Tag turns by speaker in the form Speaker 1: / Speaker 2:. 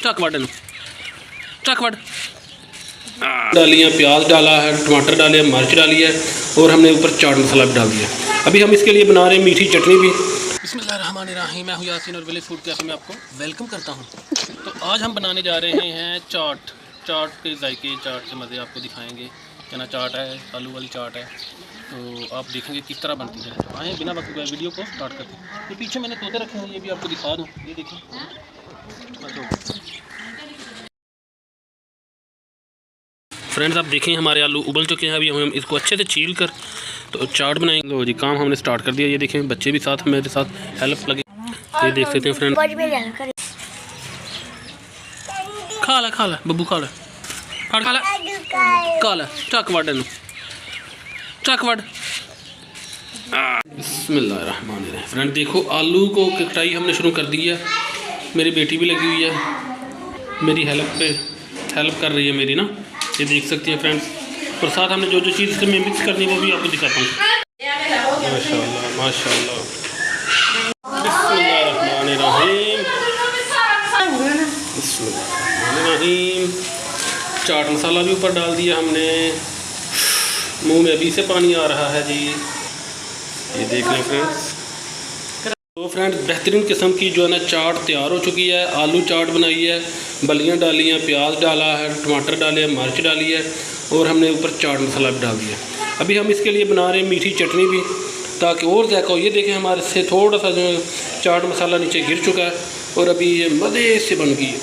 Speaker 1: Chak what Chak what डाली है, प्याज डाला है, टमाटर डाले हैं, मिर्च डाली है और हमने ऊपर चाट मसाला भी डाल दिया। अभी हम इसके लिए बना रहे हैं मीठी चटनी भी। बिस्मिल्लाहिर्रहमानिर्रहीम, मैं हूँ यासीन और विलेज फूड कैफे में आपको वेलकम करता हूँ। तो आज हम बनाने जा रहे हैं चाट के जायके, चाट के मज़े आपको दिखाएंगे। चना चाट है, आलू वाली चाट है, तो आप देखेंगे किस तरह बनती है। तो आए बिना वक्त वीडियो को स्टार्ट करते हैं। ये पीछे मैंने तोते रखे हैं, ये भी आपको दिखा दूँ। ये देखिए, फ्रेंड्स आप देखें हमारे आलू उबल चुके हैं। अभी हम इसको अच्छे से छील कर तो चाट बनाएंगे। लो जी, काम हमने स्टार्ट कर दिया। ये देखें बच्चे भी साथ मेरे साथ हेल्प लगे, ये देख सकते हैं फ्रेंड। खा ला बब्बू, खा ला खा ला चक वड चक वड। बिस्मिल्लाहिर्रहमानिर्रहीम। फ्रेंड देखो, आलू को कटाई हमने शुरू कर दी है। मेरी बेटी भी लगी हुई है, मेरी हेल्प कर रही है मेरी ना, ये देख सकती हैं फ्रेंड्स। और साथ हमने जो चीज़ इसमें मिक्स करनी है वो भी आपको दिखाता हूँ। माशाल्लाह माशाल्लाह। बिस्मिल्लाहिर्रहमानिर्रहीम, बिस्मिल्लाहिर्रहमानिर्रहीम। चाट मसाला भी ऊपर डाल दिया हमने। मुंह में अभी से पानी आ रहा है जी, ये देख लें फ्रेंड्स। तो फ्रेंड्स बेहतरीन किस्म की जो है ना चाट तैयार हो चुकी है। आलू चाट बनाई है, बलियाँ डाली हैं, प्याज डाला है, टमाटर डाले हैं, मिर्च डाली है और हमने ऊपर चाट मसाला भी डाल दिया। अभी हम इसके लिए बना रहे हैं मीठी चटनी भी, ताकि और ज़ायका हो। ये देखें हमारे से थोड़ा सा जो चाट मसाला नीचे गिर चुका है और अभी ये मज़े से बन गई है।